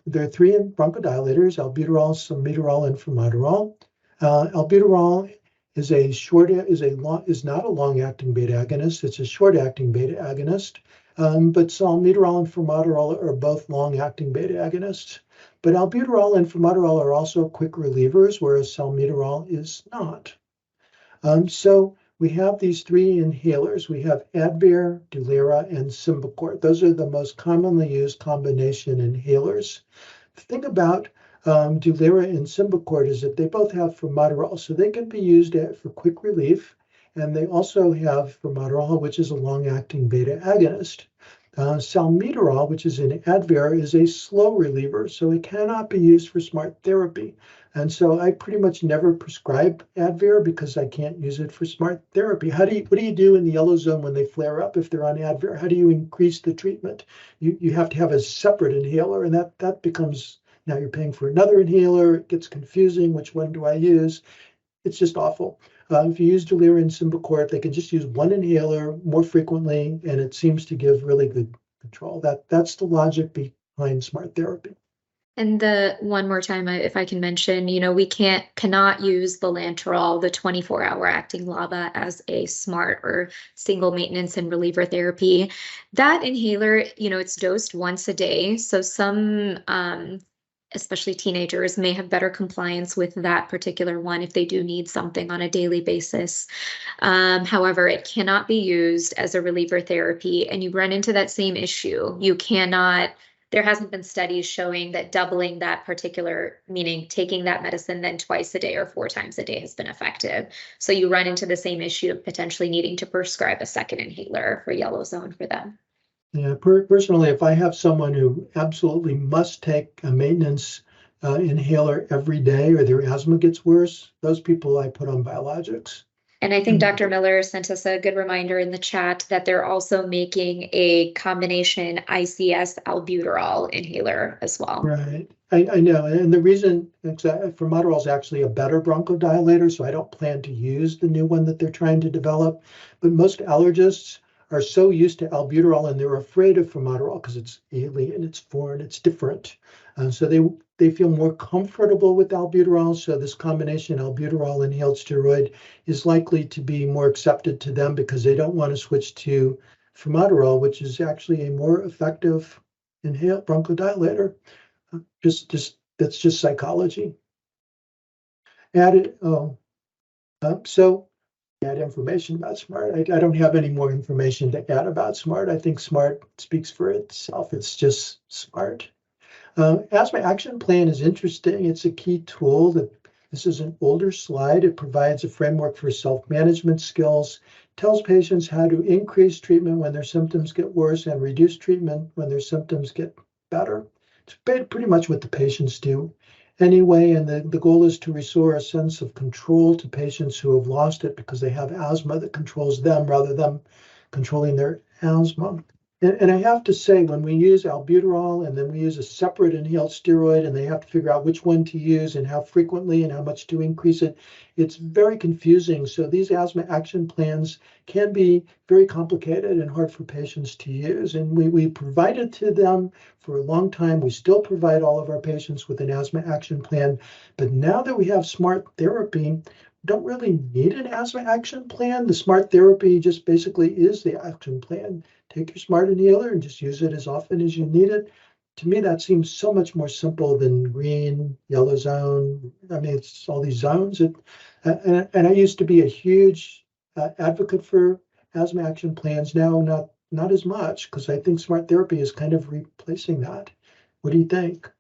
there are three bronchodilators, albuterol, salmeterol, and formoterol. Albuterol is not a long-acting beta agonist, it's a short-acting beta agonist. But salmeterol and formoterol are both long-acting beta agonists. But albuterol and formoterol are also quick relievers, whereas salmeterol is not. So we have these three inhalers. We have Advair, Dulera, and Symbicort. Those are the most commonly used combination inhalers. The thing about Dulera and Symbicort is that they both have formoterol, so they can be used for quick relief. And they also have formoterol, which is a long-acting beta agonist. Salmeterol, which is in Advair, is a slow reliever, so it cannot be used for SMART therapy. And so I pretty much never prescribe Advair because I can't use it for SMART therapy. What do you do in the yellow zone when they flare up if they're on Advair? How do you increase the treatment? You have to have a separate inhaler, and that becomes, now you're paying for another inhaler. It gets confusing. Which one do I use? It's just awful. If you use Dulera and Symbicort, they can just use one inhaler more frequently, and it seems to give really good control. That's the logic behind SMART therapy. And the one more time, if I can mention, we cannot use the Lanterol, the 24-hour acting LABA, as a SMART or single maintenance and reliever therapy. That inhaler, it's dosed once a day. So some especially teenagers may have better compliance with that particular one if they do need something on a daily basis. However, it cannot be used as a reliever therapy, and you run into that same issue. There hasn't been studies showing that doubling that particular, meaning taking that medicine then twice a day or 4 times a day, has been effective. So you run into the same issue of potentially needing to prescribe a second inhaler for yellow zone for them. Yeah, personally, if I have someone who absolutely must take a maintenance inhaler every day or their asthma gets worse, those people I put on biologics. And I think Dr. Miller sent us a good reminder in the chat that they're also making a combination ICS albuterol inhaler as well. Right. I know. And the reason formoterol is actually a better bronchodilator, so I don't plan to use the new one that they're trying to develop. But most allergists are so used to albuterol and they're afraid of formoterol because it's alien, it's foreign, it's different. So they feel more comfortable with albuterol. So this combination albuterol inhaled steroid is likely to be more accepted to them because they don't want to switch to formoterol, which is actually a more effective inhaled bronchodilator. That's just psychology. Added, so add information about SMART. I don't have any more information to add about SMART. I think SMART speaks for itself. It's just SMART. Asthma Action Plan is interesting. It's a key tool. This is an older slide. It provides a framework for self-management skills, tells patients how to increase treatment when their symptoms get worse and reduce treatment when their symptoms get better. It's pretty much what the patients do anyway, and the goal is to restore a sense of control to patients who have lost it because they have asthma that controls them rather than controlling their asthma. And I have to say, when we use albuterol and then we use a separate inhaled steroid and they have to figure out which one to use and how frequently and how much to increase it, it's very confusing. So these asthma action plans can be very complicated and hard for patients to use. And we provided to them for a long time. We still provide all of our patients with an asthma action plan. But now that we have SMART therapy, don't really need an asthma action plan. The SMART therapy just basically is the action plan. Take your SMART inhaler and just use it as often as you need it. To me, that seems so much more simple than green, yellow zone. I mean, it's all these zones. And I used to be a huge advocate for asthma action plans. Now, not as much, because I think SMART therapy is kind of replacing that. What do you think?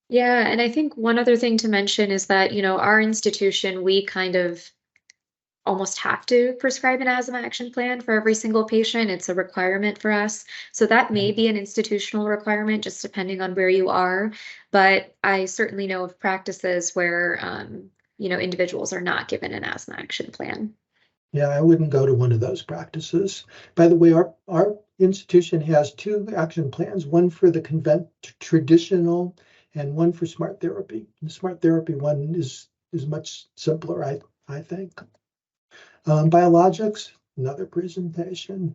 Yeah, and I think one other thing to mention is that, our institution, we kind of almost have to prescribe an asthma action plan for every single patient. It's a requirement for us. So that may be an institutional requirement, just depending on where you are. But I certainly know of practices where, individuals are not given an asthma action plan. Yeah, I wouldn't go to one of those practices. By the way, our institution has 2 action plans, one for the traditional and one for SMART therapy. The SMART therapy one is much simpler, I think. Biologics, another presentation.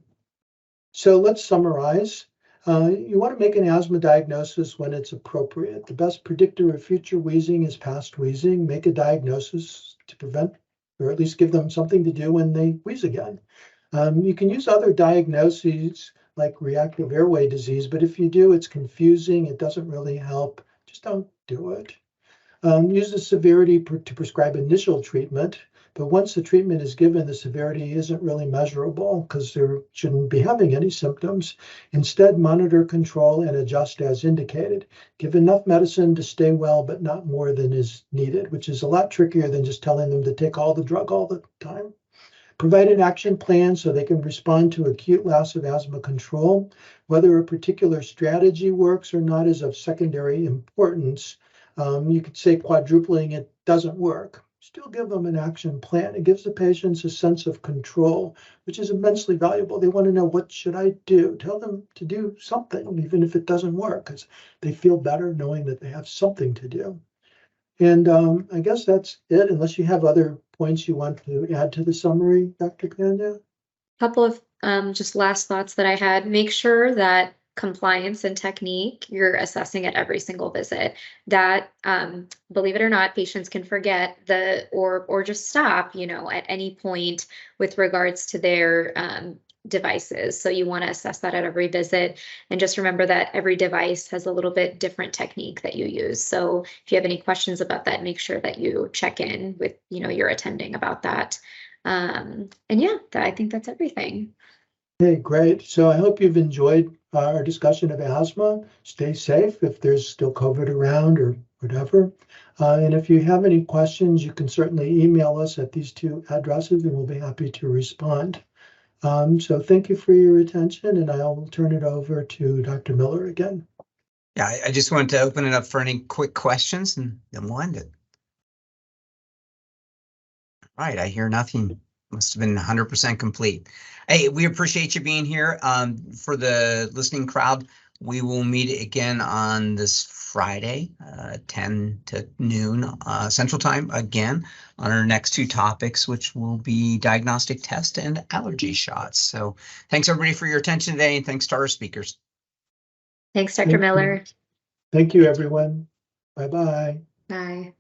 So let's summarize. You want to make an asthma diagnosis when it's appropriate. The best predictor of future wheezing is past wheezing. Make a diagnosis to prevent, or at least give them something to do when they wheeze again. You can use other diagnoses like reactive airway disease, but if you do, it's confusing. It doesn't really help. Just don't do it. Use the severity to prescribe initial treatment. But once the treatment is given, the severity isn't really measurable because they shouldn't be having any symptoms. Instead, monitor, control, and adjust as indicated. Give enough medicine to stay well, but not more than is needed, which is a lot trickier than just telling them to take all the drug all the time. Provide an action plan so they can respond to acute loss of asthma control. Whether a particular strategy works or not is of secondary importance. You could say quadrupling it doesn't work. Still give them an action plan. It gives the patients a sense of control, which is immensely valuable. They want to know, what should I do? Tell them to do something, even if it doesn't work, because they feel better knowing that they have something to do. And I guess that's it, unless you have other points you want to add to the summary, Dr. Pandya. Couple of just last thoughts that I had. Make sure that compliance and technique you're assessing at every single visit. That believe it or not, patients can forget or just stop, at any point with regards to their devices. So you want to assess that at every visit, and just remember that every device has a little bit different technique that you use. So if you have any questions about that, make sure that you check in with your attending about that. And yeah, I think that's everything. Okay, great. So I hope you've enjoyed our discussion of asthma. Stay safe if there's still COVID around or whatever. And if you have any questions, you can certainly email us at these 2 addresses and we'll be happy to respond. So thank you for your attention, and I'll turn it over to Dr. Miller again. Yeah, I just wanted to open it up for any quick questions and then we'll end it. All right, I hear nothing. Must have been 100% complete. Hey, we appreciate you being here. For the listening crowd, we will meet again on this Friday, 10 to noon Central Time, again on our next 2 topics, which will be diagnostic test and allergy shots. So thanks everybody for your attention today, and thanks to our speakers. Thanks, Dr. Miller. Thank you, everyone. Bye-bye. Bye.